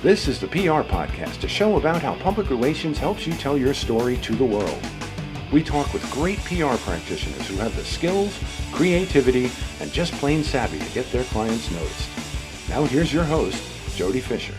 This is the PR Podcast, a show about how public relations helps you tell your story to the world. We talk with great PR practitioners who have the skills, creativity, and just plain savvy to get their clients noticed. Now here's your host, Jody Fisher.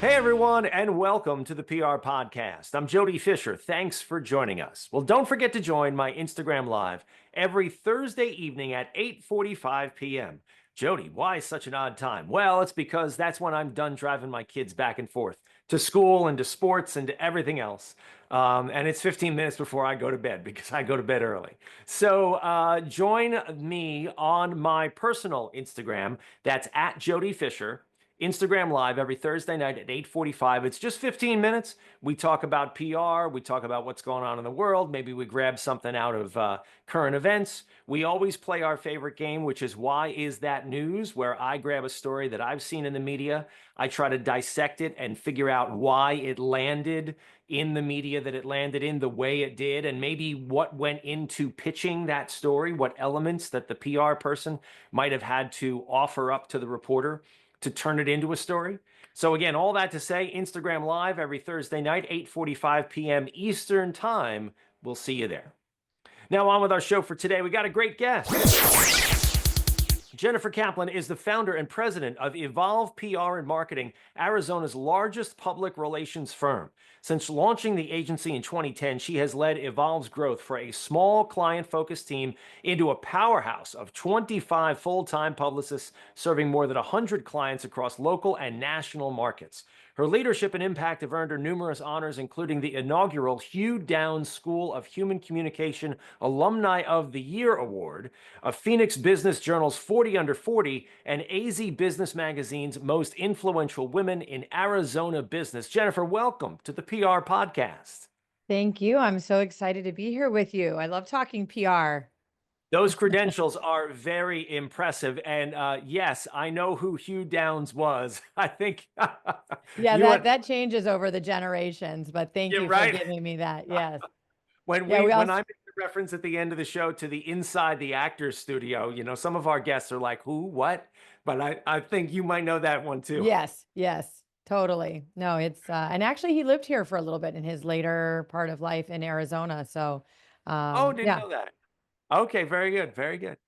Hey everyone, and welcome to the PR Podcast. I'm Jody Fisher. Thanks for joining us. Well, don't forget to join my Instagram Live every Thursday evening at 8:45 p.m. Jody, why such an odd time? Well, it's because that's when I'm done driving my kids back and forth to school and to sports and to everything else. And it's 15 minutes before I go to bed because I go to bed early. So join me on my personal Instagram. That's at Jody Fisher. Instagram Live every Thursday night at 8:45. It's just 15 minutes. We talk about PR. We talk about what's going on in the world. Maybe we grab something out of current events. We always play our favorite game, which is Why Is That News, where I grab a story that I've seen in the media. I try to dissect it and figure out why it landed in the media that it landed in the way it did, and maybe what went into pitching that story, what elements that the PR person might have had to offer up to the reporter to turn it into a story. So again, all that to say, Instagram Live every Thursday night, 8:45 p.m. Eastern Time. We'll see you there. Now on with our show for today. We got a great guest. Jennifer Kaplan is the founder and president of Evolve PR and Marketing, Arizona's largest public relations firm. Since launching the agency in 2010, she has led Evolve's growth for a small client-focused team into a powerhouse of 25 full-time publicists serving more than 100 clients across local and national markets. Her leadership and impact have earned her numerous honors, including the inaugural Hugh Downs School of Human Communication Alumni of the Year Award, a Phoenix Business Journal's 40 Under 40, and AZ Business Magazine's Most Influential Women in Arizona Business. Jennifer, welcome to the PR Podcast. Thank you. I'm so excited to be here with you. I love talking PR. Those credentials are very impressive. And yes, I know who Hugh Downs was. I think. Yeah, that changes over the generations, but thank you for giving me that. Yes. When I make the reference at the end of the show to the Inside the Actors Studio, you know, some of our guests are like, who, what? But I think you might know that one too. Yes, totally. No, it's, and actually he lived here for a little bit in his later part of life in Arizona. So, didn't know that. Okay, very good, very good.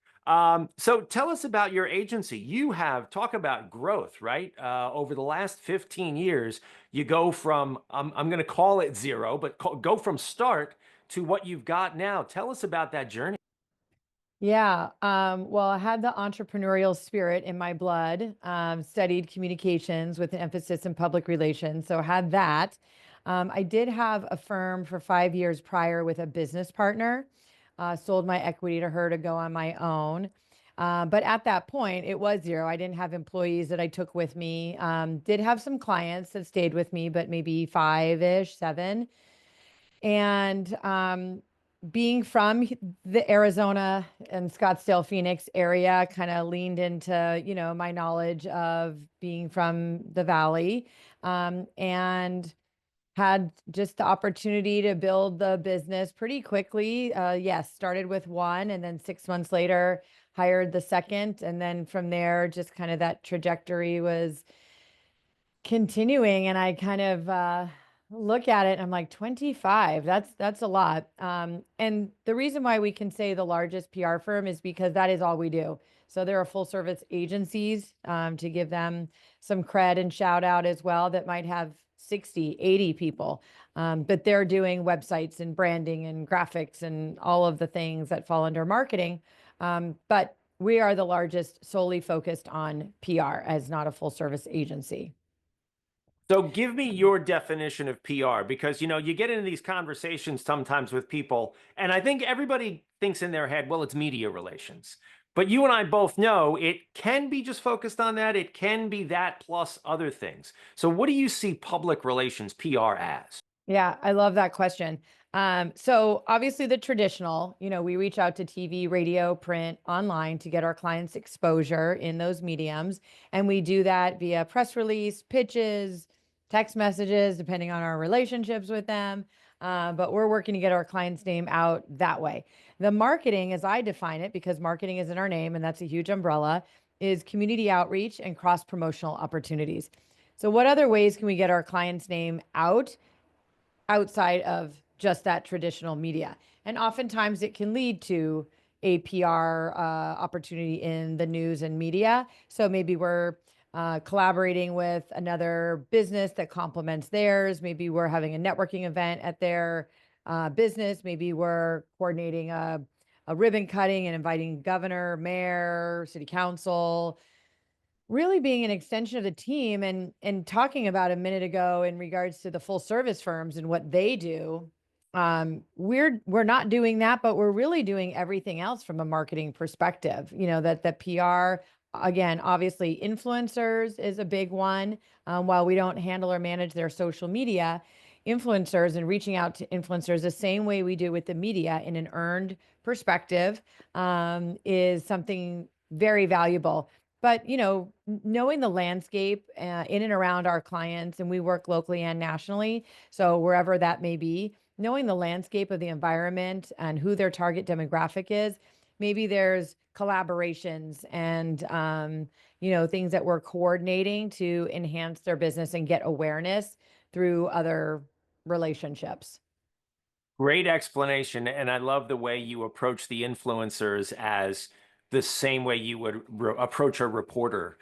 So tell us about your agency. You have, talk about growth, right? Over the last 15 years, you go from, I'm going to call it zero, but go from start to what you've got now. Tell us about that journey. Yeah. Well, I had the entrepreneurial spirit in my blood, studied communications with an emphasis in public relations. So I had that. I did have a firm for 5 years prior with a business partner. Sold my equity to her to go on my own. But at that point, it was zero. I didn't have employees that I took with me. Did have some clients that stayed with me, but maybe 5-ish, 7. And being from the Arizona and Scottsdale, Phoenix area, kind of leaned into, you know, my knowledge of being from the Valley, and had just the opportunity to build the business pretty quickly. Yes, started with one, and then 6 months later hired the second. And then from there, just kind of that trajectory was continuing. And I kind of look at it and I'm like, 25, that's a lot. And the reason why we can say the largest PR firm is because that is all we do. So there are full service agencies, to give them some cred and shout out as well, that might have 60, 80 people. But they're doing websites and branding and graphics and all of the things that fall under marketing. But we are the largest solely focused on PR as not a full service agency. So give me your definition of PR, because, you know, you get into these conversations sometimes with people, and I think everybody thinks in their head, well, it's media relations. But you and I both know it can be just focused on that. It can be that plus other things. So what do you see public relations PR as? Yeah, I love that question. So obviously the traditional, you know, we reach out to TV, radio, print, online to get our clients exposure in those mediums. And we do that via press release, pitches, text messages, depending on our relationships with them. but we're working to get our client's name out that way. The marketing, as I define it, because marketing is in our name and that's a huge umbrella, is community outreach and cross promotional opportunities. So, what other ways can we get our client's name out outside of just that traditional media? And oftentimes it can lead to a PR opportunity in the news and media. So maybe we're collaborating with another business that complements theirs. Maybe we're having a networking event at their business. Maybe we're coordinating a ribbon cutting and inviting governor, mayor, city council, really being an extension of the team. And talking about a minute ago in regards to the full service firms and what they do, we're not doing that, but we're really doing everything else from a marketing perspective. That the PR, again, obviously influencers is a big one. While we don't handle or manage their social media, influencers and reaching out to influencers the same way we do with the media in an earned perspective, is something very valuable. But knowing the landscape in and around our clients, and we work locally and nationally, so wherever that may be, knowing the landscape of the environment and who their target demographic is, maybe there's collaborations and things that we're coordinating to enhance their business and get awareness through other relationships. Great explanation. And I love the way you approach the influencers as the same way you would approach a reporter.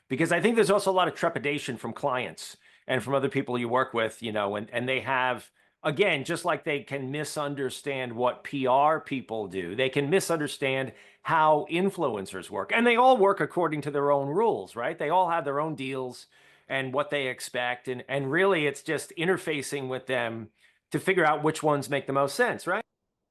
Because I think there's also a lot of trepidation from clients and from other people you work with, and they have, again, just like they can misunderstand what PR people do, they can misunderstand how influencers work. And they all work according to their own rules, right? They all have their own deals and what they expect. And really, it's just interfacing with them to figure out which ones make the most sense, right?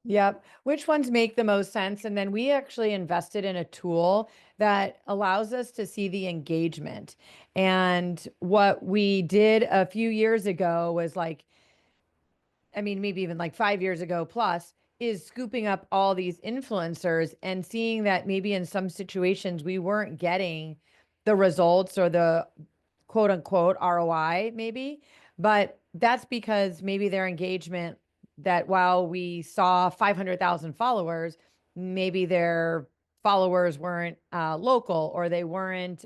Yep. Which ones make the most sense? And then we actually invested in a tool that allows us to see the engagement. And what we did a few years ago was maybe even like 5 years ago plus, is scooping up all these influencers and seeing that maybe in some situations we weren't getting the results or the quote unquote ROI, maybe. But that's because maybe their engagement, that while we saw 500,000 followers, maybe their followers weren't local, or they weren't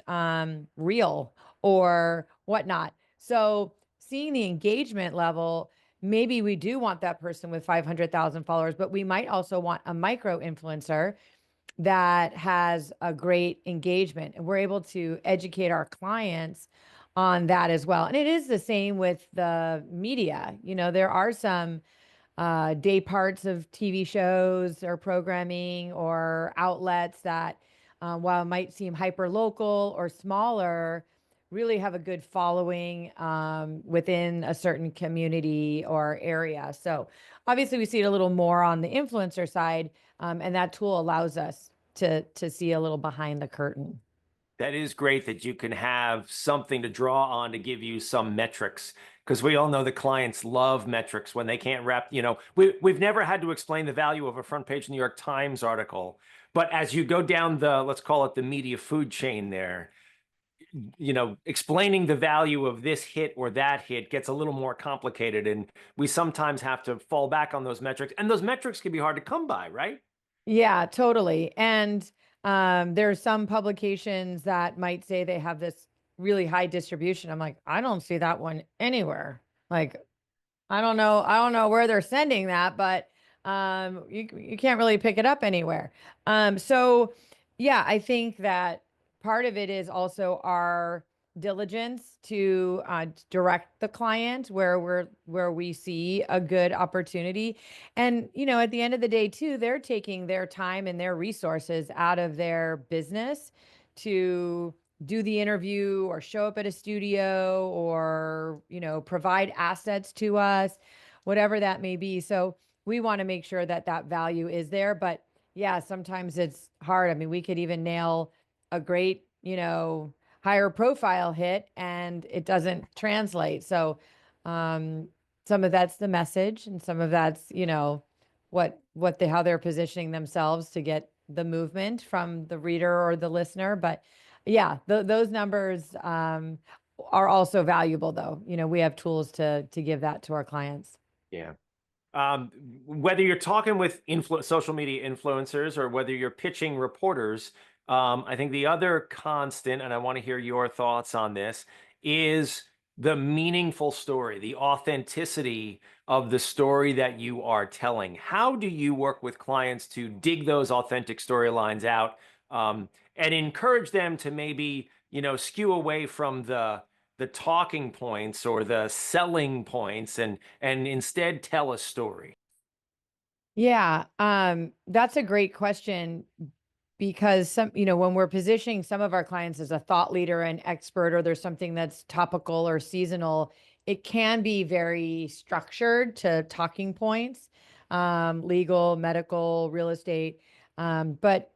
real or whatnot. So seeing the engagement level, maybe we do want that person with 500,000 followers, but we might also want a micro influencer that has a great engagement, and we're able to educate our clients on that as well. And it is the same with the media. There are some day parts of TV shows or programming or outlets that, while it might seem hyper local or smaller, really have a good following within a certain community or area. So obviously we see it a little more on the influencer side, and that tool allows us to see a little behind the curtain. That is great that you can have something to draw on to give you some metrics, because we all know the clients love metrics when they can't wrap, we've never had to explain the value of a front page New York Times article. But as you go down let's call it the media food chain there, explaining the value of this hit or that hit gets a little more complicated. And we sometimes have to fall back on those metrics. And those metrics can be hard to come by, right? Yeah, totally. And there's some publications that might say they have this really high distribution. I'm like, I don't see that one anywhere. Like, I don't know where they're sending that, but you can't really pick it up anywhere. So yeah, I think that part of it is also our diligence to direct the client where we see a good opportunity. And at the end of the day too, they're taking their time and their resources out of their business to do the interview or show up at a studio or provide assets to us, whatever that may be. So we want to make sure that that value is there. But yeah, sometimes it's hard. I mean, we could even nail a great higher profile hit and it doesn't translate. So some of that's the message, and some of that's how they're positioning themselves to get the movement from the reader or the listener. But yeah, those numbers are also valuable, though. We have tools to give that to our clients. Yeah. Um, Whether you're talking with social media influencers or whether you're pitching reporters, I think the other constant, and I want to hear your thoughts on this, is the meaningful story, the authenticity of the story that you are telling. How do you work with clients to dig those authentic storylines out, and encourage them to maybe, skew away from the talking points or the selling points and instead tell a story? Yeah, that's a great question because when we're positioning some of our clients as a thought leader and expert, or there's something that's topical or seasonal, it can be very structured to talking points, legal, medical, real estate. But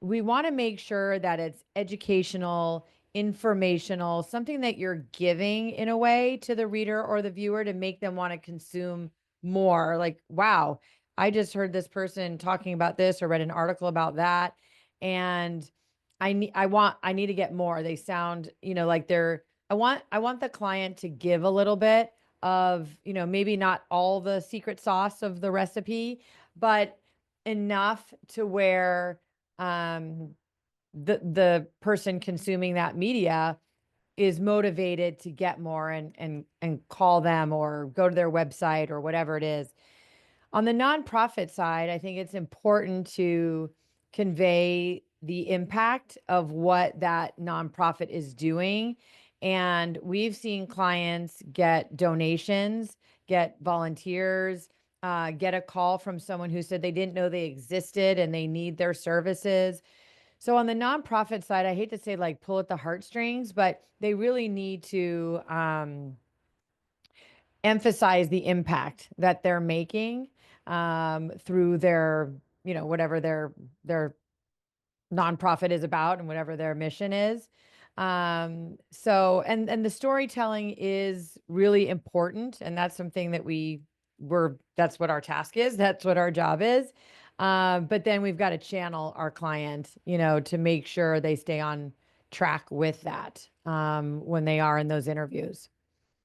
we want to make sure that it's educational, informational, something that you're giving in a way to the reader or the viewer to make them want to consume more. Like, wow, I just heard this person talking about this or read an article about that, and I need to get more. They sound, like I want the client to give a little bit of, maybe not all the secret sauce of the recipe, but enough to where the person consuming that media is motivated to get more and call them or go to their website or whatever it is. On the nonprofit side, I think it's important to convey the impact of what that nonprofit is doing. And we've seen clients get donations, get volunteers, get a call from someone who said they didn't know they existed and they need their services. So on the nonprofit side, I hate to say like pull at the heartstrings, but they really need to emphasize the impact that they're making through their, whatever their nonprofit is about and whatever their mission is. So and the storytelling is really important, and that's something that that's what our task is. That's what our job is. But then we've got to channel our client, to make sure they stay on track with that when they are in those interviews.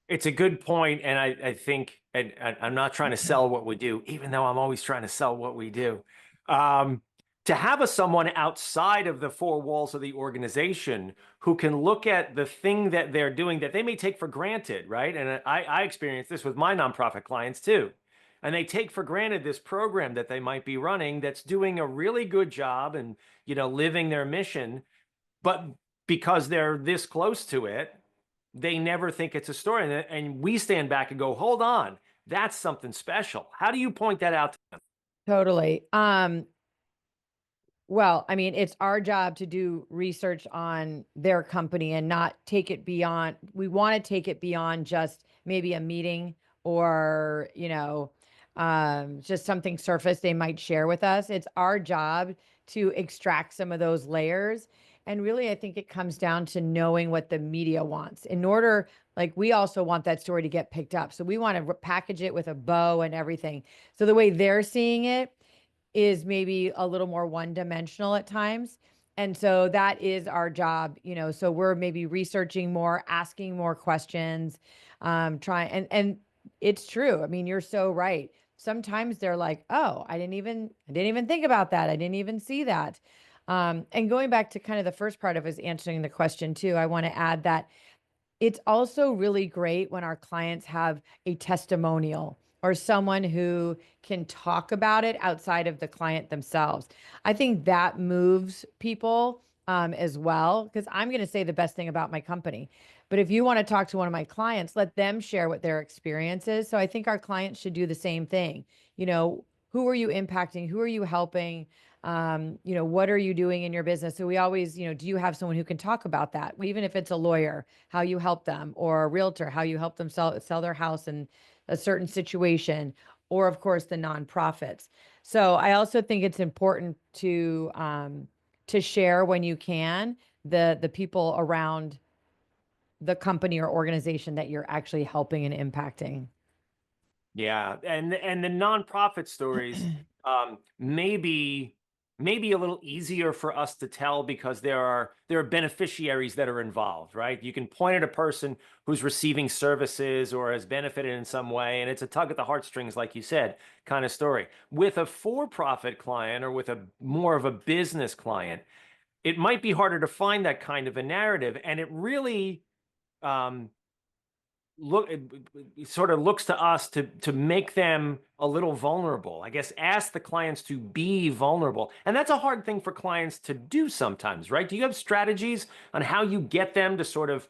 It's a good point, and I think, and I'm not trying to sell what we do, even though I'm always trying to sell what we do. Um, to have someone outside of the four walls of the organization who can look at the thing that they're doing that they may take for granted, right? And I experience this with my nonprofit clients too. And they take for granted this program that they might be running that's doing a really good job and, living their mission, but because they're this close to it, they never think it's a story. And we stand back and go, hold on, that's something special. How do you point that out to them? Totally. Well, I mean, it's our job to do research on their company and not take it beyond. We want to take it beyond just maybe a meeting or, just something surface they might share with us. It's our job to extract some of those layers. And really, I think it comes down to knowing what the media wants. In order, like, we also want that story to get picked up. So we want to package it with a bow and everything. So the way they're seeing it is maybe a little more one dimensional at times. And so that is our job, so we're maybe researching more, asking more questions, trying, and it's true. I mean, you're so right. Sometimes they're like, oh, I didn't even think about that. I didn't even see that. And going back to kind of the first part of us answering the question too, I want to add that it's also really great when our clients have a testimonial or someone who can talk about it outside of the client themselves. I think that moves people as well, because I'm going to say the best thing about my company. But if you want to talk to one of my clients, let them share what their experience is. So I think our clients should do the same thing. Who are you impacting? Who are you helping? What are you doing in your business? So we always, do you have someone who can talk about that? Even if it's a lawyer, how you help them, or a realtor, how you help them sell their house in a certain situation, or of course the nonprofits. So I also think it's important to share when you can the people around the company or organization that you're actually helping and impacting. Yeah, and the nonprofit stories, maybe maybe a little easier for us to tell because there are beneficiaries that are involved, right? You can point at a person who's receiving services or has benefited in some way, and it's a tug at the heartstrings, like you said, kind of story. With a for-profit client or with a more of a business client, it might be harder to find that kind of a narrative, and it really um, it sort of looks to us to make them a little vulnerable. I guess ask the clients to be vulnerable. And that's a hard thing for clients to do sometimes, right? Do you have strategies on how you get them to sort of,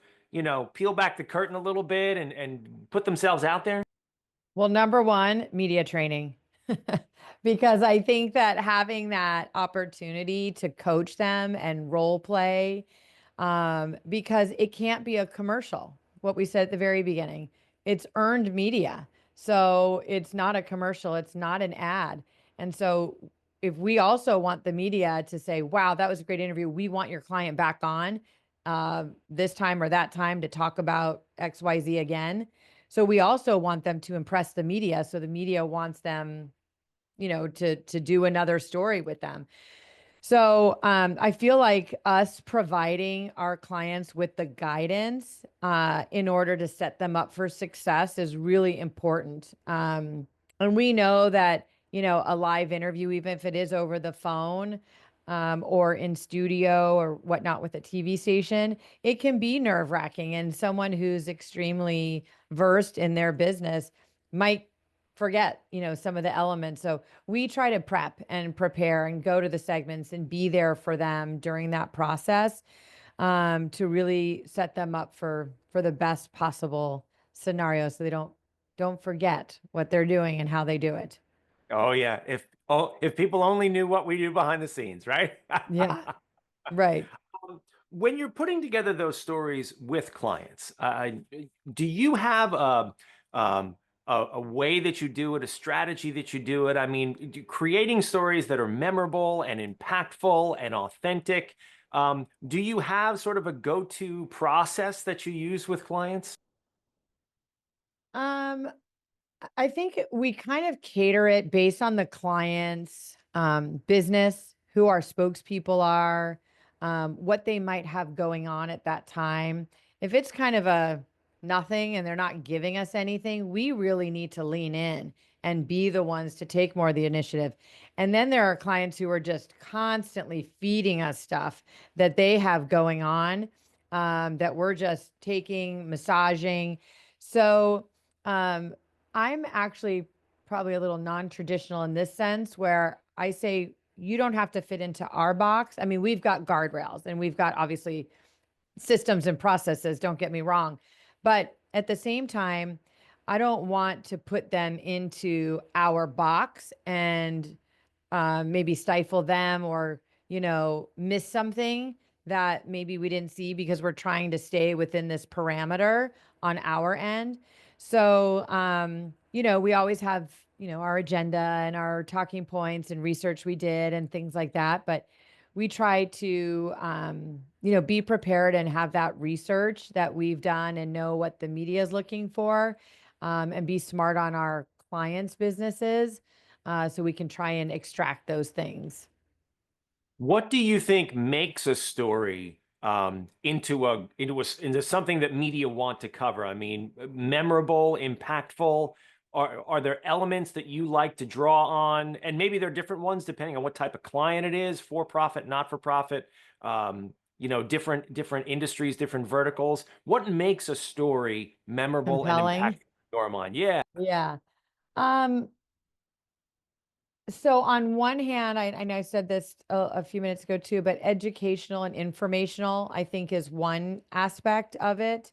peel back the curtain a little bit and put themselves out there? Well, number one, media training. Because I think that having that opportunity to coach them and role play, because it can't be a commercial, what we said at the very beginning, it's earned media. So it's not a commercial, it's not an ad. And so if we also want the media to say, wow, that was a great interview, we want your client back on this time or that time to talk about XYZ again. So we also want them to impress the media. So the media wants them, to do another story with them. So I feel like us providing our clients with the guidance in order to set them up for success is really important. And we know that, a live interview, even if it is over the phone or in studio or whatnot with a TV station, it can be nerve wracking. And someone who's extremely versed in their business might forget, some of the elements. So we try to prep and prepare and go to the segments and be there for them during that process to really set them up for the best possible scenario so they don't forget what they're doing and how they do it. Oh yeah. If people only knew what we do behind the scenes, right? Yeah, right. When you're putting together those stories with clients, do you have um, a way that you do it, a strategy that you do it? I mean, creating stories that are memorable and impactful and authentic. Do you have sort of a go-to process that you use with clients? Um, I think we kind of cater it based on the client's business, who our spokespeople are, what they might have going on at that time. If it's kind of a nothing and they're not giving us anything, we really need to lean in and be the ones to take more of the initiative. And then there are clients who are just constantly feeding us stuff that they have going on that we're just taking, massaging. So, um, I'm actually probably a little non-traditional in this sense where I say you don't have to fit into our box. I mean, we've got guardrails and we've got obviously systems and processes, don't get me wrong. But at the same time, I don't want to put them into our box and maybe stifle them or, miss something that maybe we didn't see because we're trying to stay within this parameter on our end. So, we always have, our agenda and our talking points and research we did and things like that. But we try to, be prepared and have that research that we've done and know what the media is looking for and be smart on our clients' businesses so we can try and extract those things. What do you think makes a story into something that media want to cover? I mean, memorable, impactful. Are there elements that you like to draw on? And maybe there are different ones depending on what type of client it is, for profit, not for profit, different industries, different verticals. What makes a story memorable and impactful Compelling. in your mind? Yeah. Yeah. Um, so on one hand, I know I said this a few minutes ago too, but educational and informational, I think, is one aspect of it.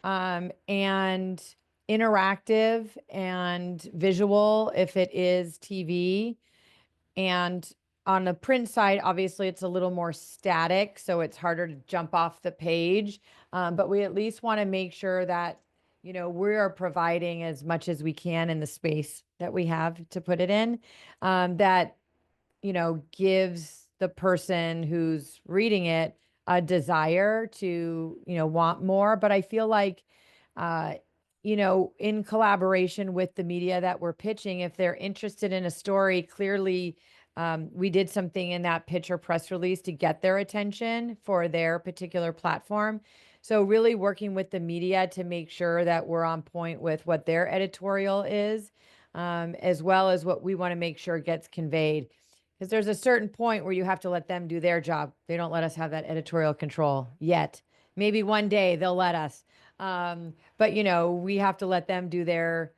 And interactive and visual if it is TV. And on the print side, obviously, it's a little more static, so it's harder to jump off the page. But we at least want to make sure that, we are providing as much as we can in the space that we have to put it in, that, gives the person who's reading it a desire to, want more. But I feel like, uh, in collaboration with the media that we're pitching, if they're interested in a story, clearly We did something in that pitch or press release to get their attention for their particular platform. So really working with the media to make sure that we're on point with what their editorial is, as well as what we want to make sure gets conveyed. Because there's a certain point where you have to let them do their job. They don't let us have that editorial control yet. Maybe one day they'll let us. But we have to let them do their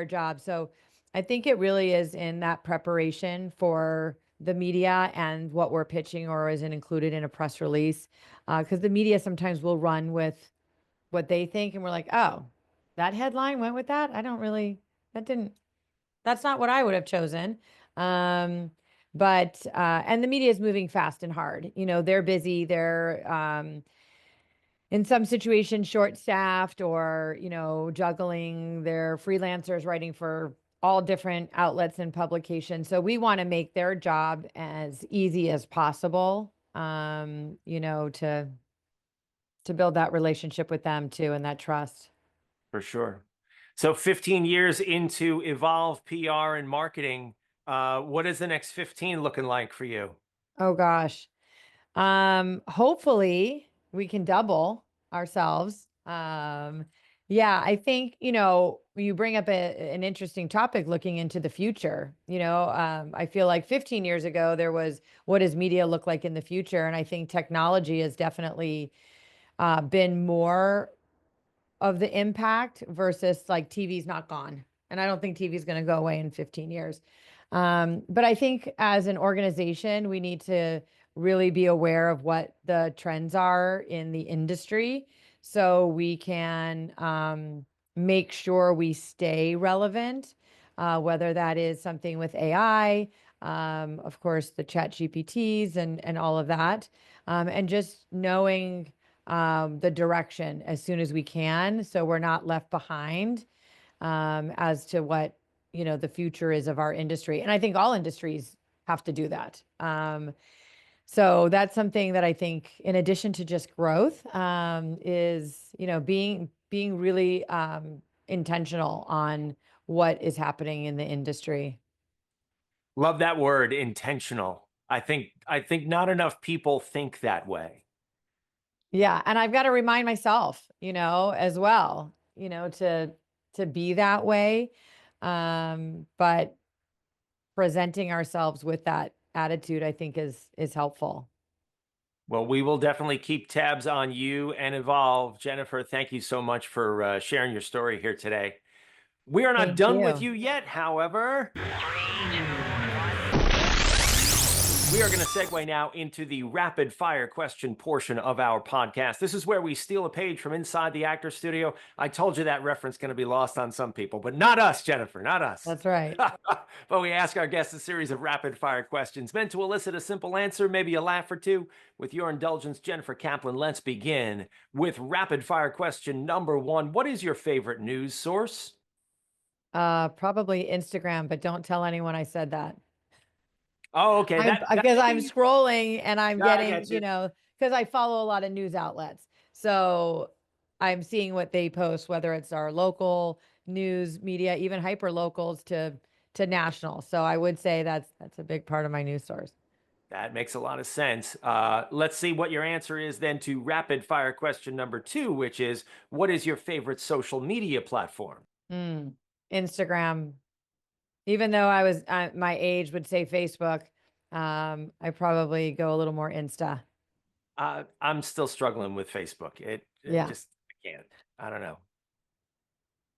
job. So I think it really is in that preparation for the media and what we're pitching or isn't included in a press release. Because the media sometimes will run with what they think, and we're like, oh, that headline went with that. That's not what I would have chosen. And the media is moving fast and hard. They're busy. They're in some situations short-staffed, or juggling their freelancers writing for all different outlets and publications. So we want to make their job as easy as possible, to build that relationship with them too, and that trust. For sure. So 15 years into Evolve PR and marketing, what is the next 15 looking like for you? Oh gosh. Hopefully we can double ourselves. Yeah, I think, you bring up an interesting topic looking into the future. I feel like 15 years ago, there was, what does media look like in the future? And I think technology has definitely been more of the impact versus like TV's not gone. And I don't think TV is going to go away in 15 years. But I think as an organization, we need to really be aware of what the trends are in the industry so we can make sure we stay relevant, whether that is something with AI, of course, the chat GPTs and all of that, and just knowing the direction as soon as we can, so we're not left behind as to what the future is of our industry. And I think all industries have to do that. So that's something that I think, in addition to just growth, is being really intentional on what is happening in the industry. Love that word, intentional. I think not enough people think that way. Yeah, and I've got to remind myself, as well, to be that way. But presenting ourselves with that attitude, I think is helpful. Well, we will definitely keep tabs on you and Evolve. Jennifer, thank you so much for sharing your story here today. We are not Thank done with you. you yet, however. We are going to segue now into the rapid fire question portion of our podcast. This is where we steal a page from inside the actor studio. I told you that reference is going to be lost on some people, but not us, Jennifer, not us. That's right. But we ask our guests a series of rapid fire questions meant to elicit a simple answer, maybe a laugh or two. With your indulgence, Jennifer Kaplan, let's begin with rapid fire question number 1. What is your favorite news source? Probably Instagram, but don't tell anyone I said that. Oh, okay. Because I'm scrolling and I'm I getting, get you. because I follow a lot of news outlets. So I'm seeing what they post, whether it's our local news media, even hyper locals to national. So I would say that's a big part of my news source. That makes a lot of sense. Let's see what your answer is then to rapid fire question number 2, which is, what is your favorite social media platform? Instagram. Even though I was my age would say Facebook, I probably go a little more Insta. I'm still struggling with Facebook. It Yeah, just, I can't. I don't know.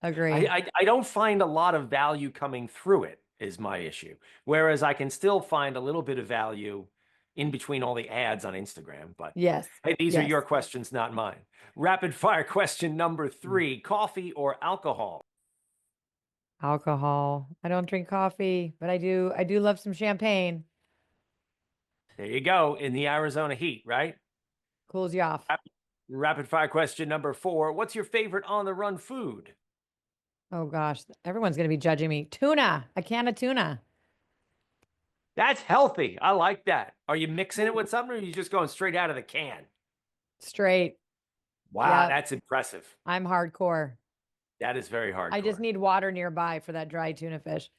agree. I don't find a lot of value coming through it is my issue. Whereas I can still find a little bit of value in between all the ads on Instagram. But Yes. hey, these are Yes. your questions, not mine. Rapid fire question number 3, coffee or alcohol? Alcohol. I don't drink coffee, but I do love some champagne. There you go, in the Arizona heat, right? Cools you off. Rapid fire question number 4, what's your favorite on the run food? Oh gosh, everyone's going to be judging me. Tuna, a can of tuna. That's healthy. I like that. Are you mixing it with something, or are you just going straight out of the can? Straight. Wow, Yep. that's impressive. I'm hardcore. That is very hardcore. I just need water nearby for that dry tuna fish.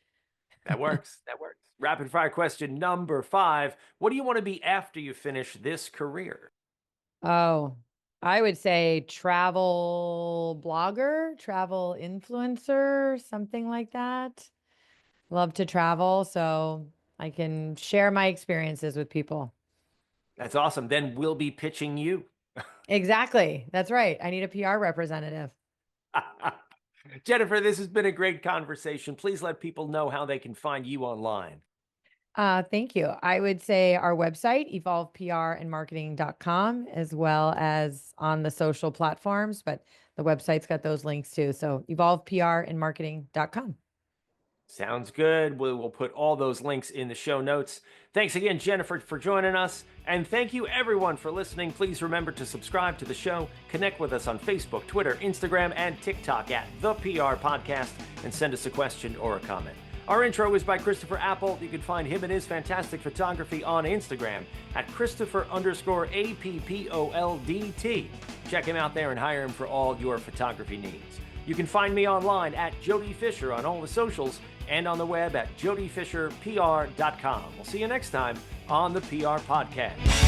That works. That works. Rapid fire question number 5. What do you want to be after you finish this career? Oh, I would say travel blogger, travel influencer, something like that. Love to travel, so I can share my experiences with people. That's awesome. Then we'll be pitching you. Exactly. That's right. I need a PR representative. Jennifer, this has been a great conversation. Please let people know how they can find you online. Thank you. I would say our website, evolveprandmarketing.com, as well as on the social platforms, but the website's got those links too. So evolveprandmarketing.com. Sounds good. We'll put all those links in the show notes. Thanks again, Jennifer, for joining us. And thank you, everyone, for listening. Please remember to subscribe to the show, connect with us on Facebook, Twitter, Instagram, and TikTok at The PR Podcast, and send us a question or a comment. Our intro is by Christopher Apple. You can find him and his fantastic photography on Instagram at Christopher_APPOLDT. Check him out there and hire him for all your photography needs. You can find me online at Jody Fisher on all the socials and on the web at jodyfisherpr.com. We'll see you next time on the PR Podcast.